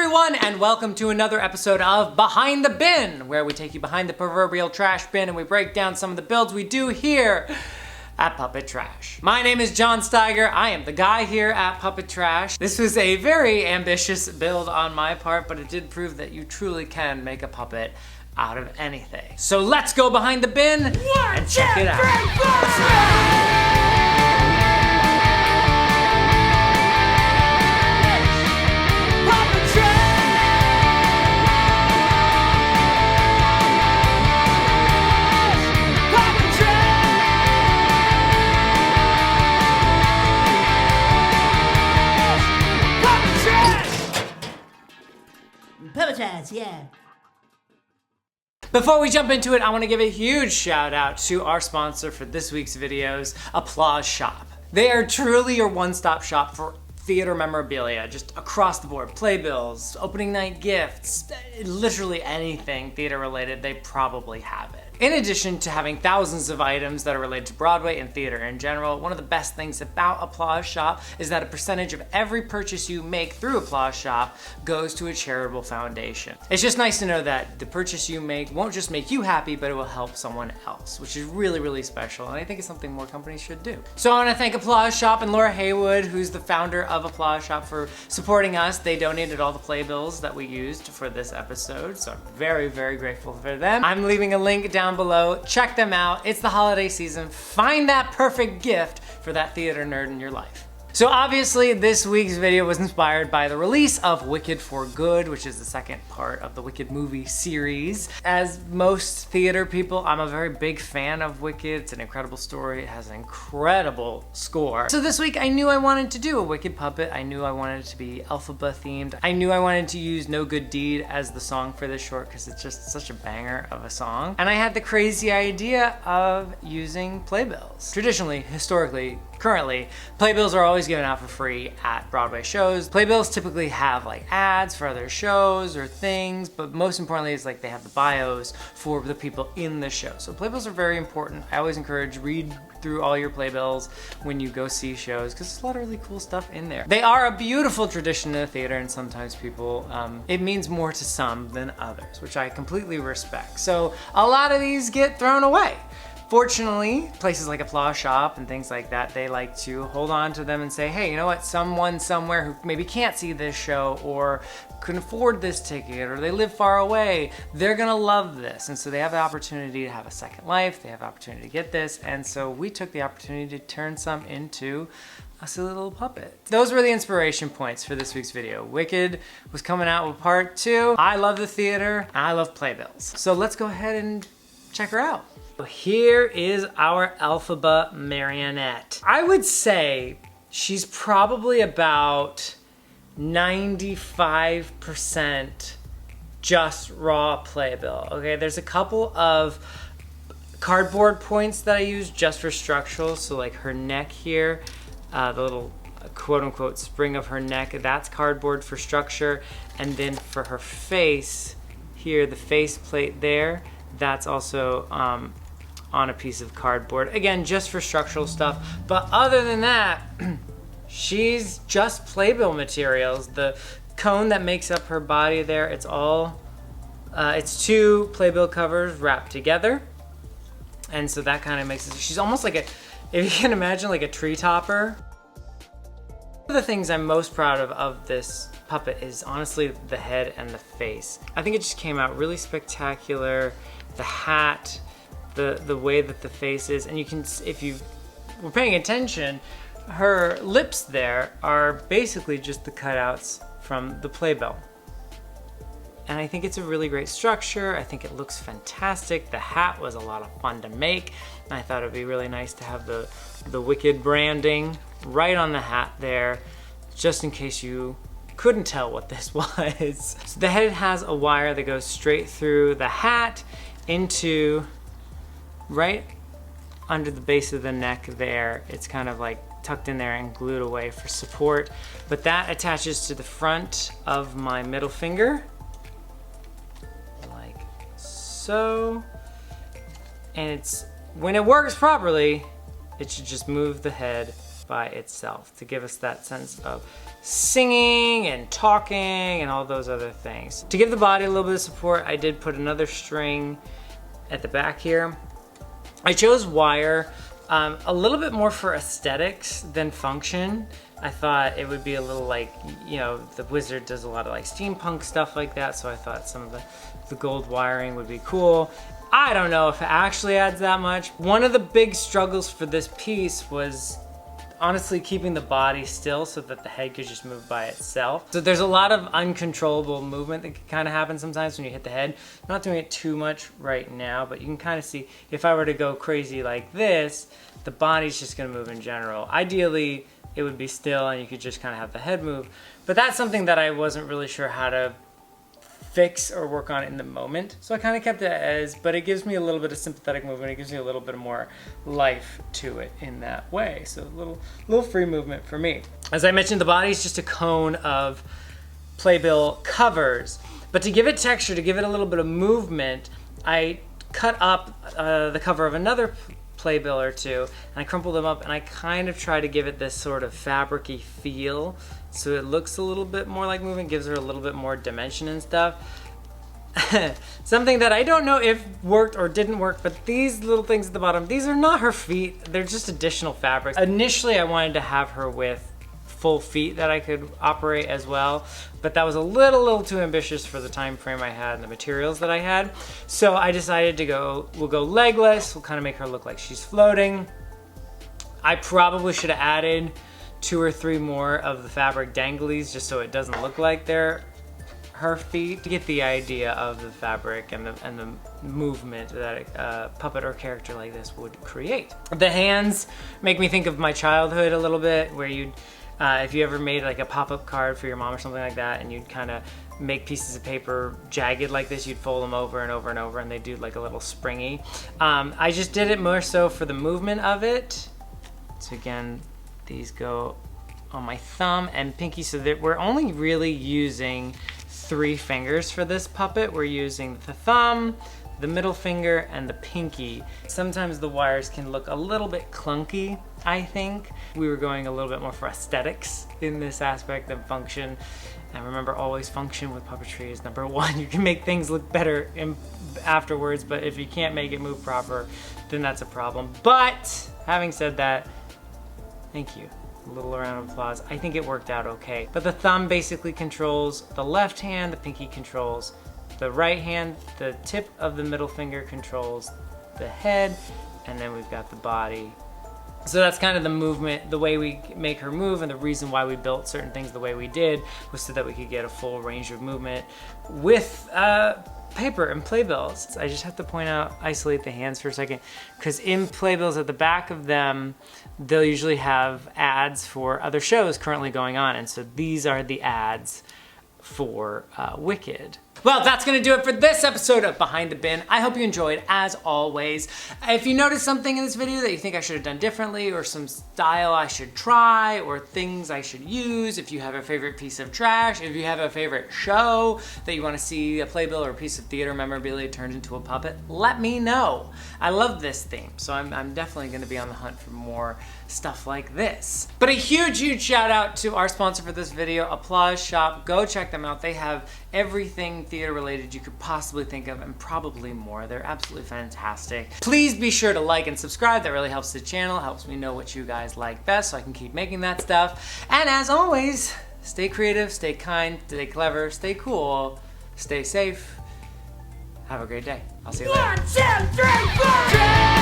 everyone, and welcome to another episode of Behind the Bin, where we take you behind the proverbial trash bin and we break down some of the builds we do here at Puppet Trash. My name is John Steiger. I am the guy here at Puppet Trash. This was a very ambitious build on my part, but it did prove that you truly can make a puppet out of anything. So let's go behind the bin and check it out. Yeah. Before we jump into it, I want to give a huge shout out to our sponsor for this week's videos, Applause Shop. They are truly your one-stop shop for theater memorabilia, just across the board. Playbills, opening night gifts, literally anything theater related, they probably have it. In addition to having thousands of items that are related to Broadway and theater in general, one of the best things about Applause Shop is that a percentage of every purchase you make through Applause Shop goes to a charitable foundation. It's just nice to know that the purchase you make won't just make you happy, but it will help someone else, which is really, really special, and I think it's something more companies should do. So I want to thank Applause Shop and Laura Haywood, who's the founder of Applause Shop, for supporting us. They donated all the playbills that we used for this episode, so I'm very, very grateful for them. I'm leaving a link down below. Check them out. It's the holiday season. Find that perfect gift for that theater nerd in your life. So obviously this week's video was inspired by the release of Wicked for Good, which is the second part of the Wicked movie series. As most theater people, I'm a very big fan of Wicked. It's an incredible story. It has an incredible score. So this week I knew I wanted to do a Wicked puppet. I knew I wanted it to be Elphaba themed. I knew I wanted to use No Good Deed as the song for this short because it's just such a banger of a song. And I had the crazy idea of using playbills. Traditionally, historically, currently, playbills are always given out for free at Broadway shows. Playbills typically have like ads for other shows or things, but most importantly is like they have the bios for the people in the show. So playbills are very important. I always encourage read through all your playbills when you go see shows because there's a lot of really cool stuff in there. They are a beautiful tradition in the theater, and sometimes people, it means more to some than others, which I completely respect. So a lot of these get thrown away. Fortunately, places like Applause Shop and things like that, they like to hold on to them and say, hey, you know what, someone somewhere who maybe can't see this show or couldn't afford this ticket or they live far away, they're gonna love this. And so they have the opportunity to have a second life, they have the opportunity to get this, and so we took the opportunity to turn some into a silly little puppet. Those were the inspiration points for this week's video. Wicked was coming out with part 2. I love the theater, and I love playbills. So let's go ahead and check her out. Here is our Elphaba marionette. I would say she's probably about 95% just raw playbill. Okay, there's a couple of cardboard points that I use just for structural. So like her neck here, the little quote unquote spring of her neck, that's cardboard for structure. And then for her face here, the face plate there, that's also on a piece of cardboard. Again, just for structural stuff. But other than that, she's just playbill materials. The cone that makes up her body there, it's all, it's 2 playbill covers wrapped together. And so that kind of makes it, she's almost like a, if you can imagine like a tree topper. One of the things I'm most proud of this puppet is honestly the head and the face. I think it just came out really spectacular. The hat, the way that the face is, and you can, if you were paying attention, her lips there are basically just the cutouts from the playbill. And I think it's a really great structure. I think it looks fantastic. The hat was a lot of fun to make. I thought it'd be really nice to have the Wicked branding right on the hat there, just in case you couldn't tell what this was. So the head has a wire that goes straight through the hat into right under the base of the neck there. It's kind of like tucked in there and glued away for support. But that attaches to the front of my middle finger, like so. And it's, when it works properly, it should just move the head by itself to give us that sense of singing and talking and all those other things. To give the body a little bit of support, I did put another string at the back here. I chose wire a little bit more for aesthetics than function. I thought it would be a little like, you know, the Wizard does a lot of like steampunk stuff like that, so I thought some of the gold wiring would be cool. I don't know if it actually adds that much. One of the big struggles for this piece was honestly keeping the body still so that the head could just move by itself. So there's a lot of uncontrollable movement that can kind of happen sometimes when you hit the head. I'm not doing it too much right now, but you can kind of see if I were to go crazy like this, the body's just gonna move in general. Ideally, it would be still and you could just kind of have the head move. But that's something that I wasn't really sure how to fix or work on in the moment. So I kind of kept it as, but it gives me a little bit of sympathetic movement. It gives me a little bit more life to it in that way. So a little free movement for me. As I mentioned, the body is just a cone of Playbill covers. But to give it texture, to give it a little bit of movement, I cut up the cover of another Playbill or two, and I crumpled them up, and I kind of try to give it this sort of fabric-y feel, so it looks a little bit more like movement, gives her a little bit more dimension and stuff. Something that I don't know if worked or didn't work, but these little things at the bottom, these are not her feet, they're just additional fabrics. Initially, I wanted to have her with full feet that I could operate as well, but that was a little too ambitious for the time frame I had and the materials that I had. So I decided to we'll go legless, we'll kind of make her look like she's floating. I probably should have added 2 or 3 more of the fabric danglies just so it doesn't look like they're her feet, to get the idea of the fabric and the movement that a puppet or character like this would create. The hands make me think of my childhood a little bit, where you'd if you ever made like a pop-up card for your mom or something like that, and you'd kind of make pieces of paper jagged like this, you'd fold them over and over and over, and they do like a little springy. I just did it more so for the movement of it. So again, these go on my thumb and pinky, so that we're only really using 3 fingers for this puppet. We're using the thumb, the middle finger, and the pinky. Sometimes the wires can look a little bit clunky, I think. We were going a little bit more for aesthetics in this aspect than function. And remember, always function with puppetry is number 1. You can make things look better afterwards, but if you can't make it move proper, then that's a problem. But having said that, thank you. A little round of applause. I think it worked out okay. But the thumb basically controls the left hand, the pinky controls the right hand, the tip of the middle finger controls the head, and then we've got the body. So that's kind of the movement, the way we make her move, and the reason why we built certain things the way we did was so that we could get a full range of movement with paper and Playbills. I just have to point out, isolate the hands for a second, because in Playbills at the back of them, they'll usually have ads for other shows currently going on, and so these are the ads for Wicked. Well, that's gonna do it for this episode of Behind the Bin. I hope you enjoyed, as always. If you noticed something in this video that you think I should have done differently, or some style I should try, or things I should use, if you have a favorite piece of trash, if you have a favorite show that you wanna see a playbill or a piece of theater memorabilia turned into a puppet, let me know. I love this theme, so I'm definitely gonna be on the hunt for more stuff like this. But a huge shout out to our sponsor for this video, Applause Shop. Go check them out. They have everything theater related you could possibly think of, and probably more. They're absolutely fantastic. Please be sure to like and subscribe. That really helps the channel, helps me know what you guys like best so I can keep making that stuff. And as always, stay creative, stay kind, stay clever, stay cool, stay safe. Have a great day. I'll see you later. 1, 2, 3, 4!